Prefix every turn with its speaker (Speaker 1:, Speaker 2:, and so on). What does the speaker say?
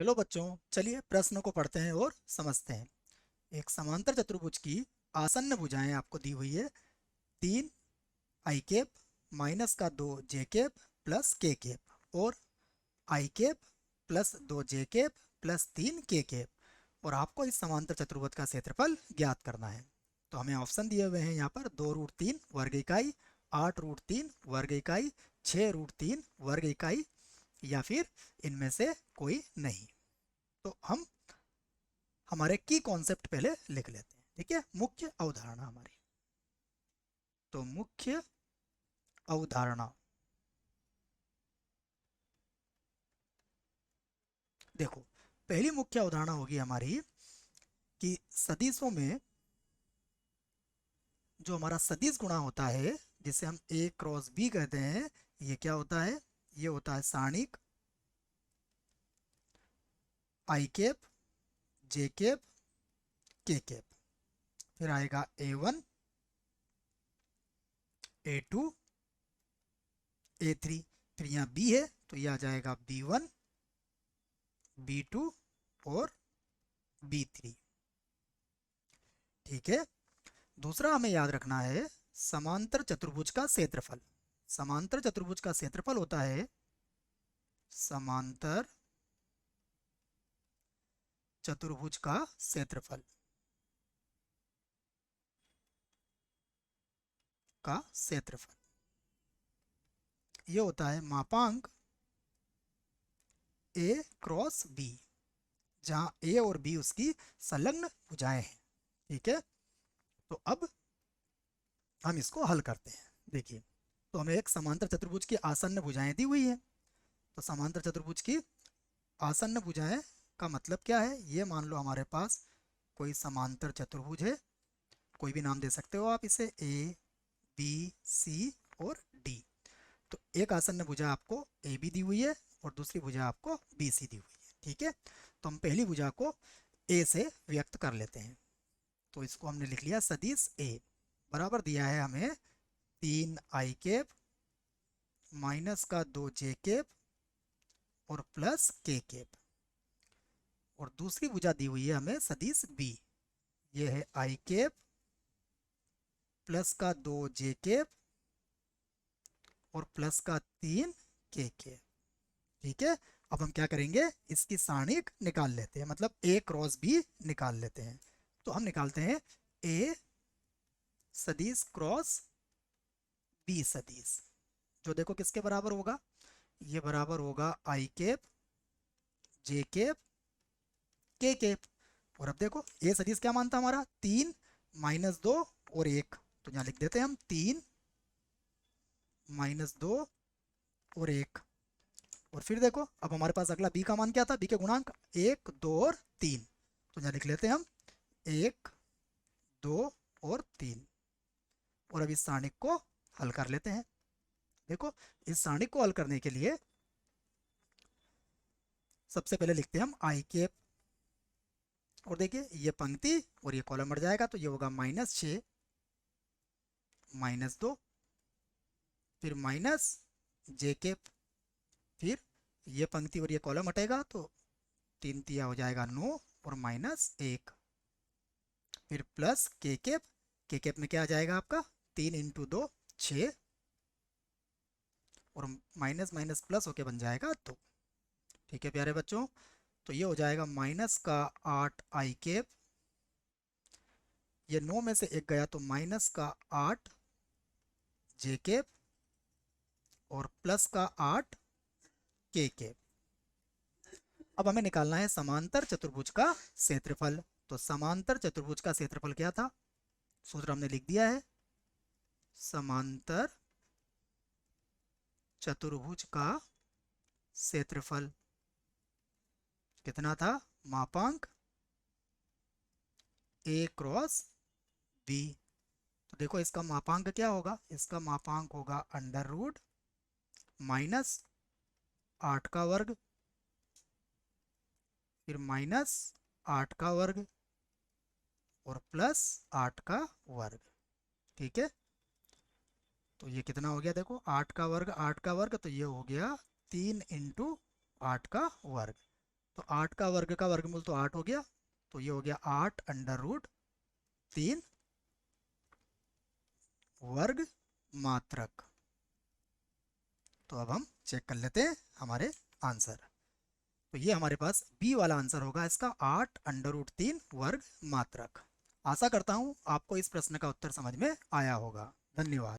Speaker 1: चलो बच्चों, चलिए प्रश्न को पढ़ते हैं और समझते हैं। एक समांतर चतुर्भुज की आसन्न भुजाएं आपको दी हुई है। 3 i कैप माइनस का 2 j cap plus k cap और i cap plus 2 j cap plus 3 k cap, और आपको इस समांतर चतुर्भुज का क्षेत्रफल ज्ञात करना है। तो हमें ऑप्शन दिए हुए हैं यहाँ पर 2√3 वर्ग इकाई, 8√3 वर्ग इकाई, 6√3 वर्ग इकाई, या फिर इनमें से कोई नहीं। तो हम हमारे की कॉन्सेप्ट पहले लिख लेते हैं। ठीक है, मुख्य अवधारणा हमारी। तो मुख्य अवधारणा देखो, पहली मुख्य अवधारणा होगी हमारी कि सदिशों में जो हमारा सदिश गुणा होता है, जिसे हम ए क्रॉस बी कहते हैं, ये क्या होता है? ये होता है सारणिक i cap, j cap, k cap. फिर आएगा A1, A2, A3। फिर यहाँ B है तो ये आ जाएगा B1, B2 और B3। ठीक है। दूसरा हमें याद रखना है समांतर चतुर्भुज का क्षेत्रफल। समांतर चतुर्भुज का क्षेत्रफल होता है समांतर चतुर्भुज का क्षेत्रफल का क्षेत्रफल ये होता है मापांक ए क्रॉस बी, जहाँ ए और बी उसकी संलग्न भुजाएं हैं। ठीक है। तो अब हम इसको हल करते हैं। देखिए, तो हमें एक समांतर चतुर्भुज की आसन्न भुजाएं दी हुई है। तो समांतर चतुर्भुज की आसन्न भुजाएं का मतलब क्या है? ये मान लो हमारे पास कोई समांतर चतुर्भुज है, कोई भी नाम दे सकते हो आप इसे, ए बी सी और डी। तो एक आसन्न भुजा आपको ए बी दी हुई है और दूसरी भुजा आपको बी सी दी हुई है। ठीक है। तो हम पहली भुजा को ए से व्यक्त कर लेते हैं। तो इसको हमने लिख लिया सदिश ए बराबर दिया है हमें 3 i कैप माइनस का 2 j कैप और प्लस k कैप। और दूसरी भुजा दी हुई है हमें सदिश बी, ये है i कैप प्लस का 2 j कैप और प्लस का 3 k कैप। ठीक है। अब हम क्या करेंगे, इसकी सारणिक निकाल लेते हैं, मतलब ए क्रॉस बी निकाल लेते हैं। तो हम निकालते हैं ए सदिश क्रॉस बी सदिश, जो देखो किसके बराबर होगा? ये बराबर होगा i cap, j cap, k cap. और अब देखो ए सदिश क्या मानता हमारा? 3 - 2 और 1। तो यहाँ लिख देते हैं हम 3 - 2 और 1। और फिर देखो अब हमारे पास अगला बी का मान क्या था? बी के गुणांक 1, 2 और 3। तो यहाँ लिख लेते हैं हम 1, 2 और 3। और अब इस सारणिक को हल कर लेते हैं। देखो, इस सारणिक को हल करने के लिए सबसे पहले लिखते हैं हम i कैप। और देखिए ये पंक्ति और ये कॉलम बढ़ जाएगा, तो ये होगा -6 -2, फिर -j कैप, फिर ये पंक्ति और ये कॉलम हटेगा तो 3 तिया हो जाएगा 9 और -1, फिर plus k cap. k cap में क्या आ जाएगा आपका? 3 × 2 6, और माइनस माइनस प्लस होके बन जाएगा 2। ठीक है प्यारे बच्चों, तो ये हो जाएगा माइनस का 8 i कैप, ये 9 में से 1 गया तो माइनस का 8 j कैप और प्लस का 8 k कैप। अब हमें निकालना है समांतर चतुर्भुज का क्षेत्रफल। तो समांतर चतुर्भुज का क्षेत्रफल क्या था? सूत्र हमने लिख दिया है, समांतर चतुर्भुज का क्षेत्रफल कितना था? मापांक ए क्रॉस बी। तो देखो इसका मापांक क्या होगा? इसका मापांक होगा √-8 का वर्ग, फिर -8 का वर्ग और +8 का वर्ग। ठीक है। तो ये कितना हो गया? देखो 8 का वर्ग 8 का वर्ग, तो ये हो गया 3 × 8 का वर्ग। तो 8 का वर्गमूल तो 8 हो गया, तो ये हो गया 8√3 वर्ग मात्रक। तो अब हम चेक कर लेते हैं हमारे आंसर। तो ये हमारे पास बी वाला आंसर होगा इसका, 8√3 वर्ग मात्रक। आशा करता हूँ आपको इस प्रश्न का उत्तर समझ में आया होगा। धन्यवाद।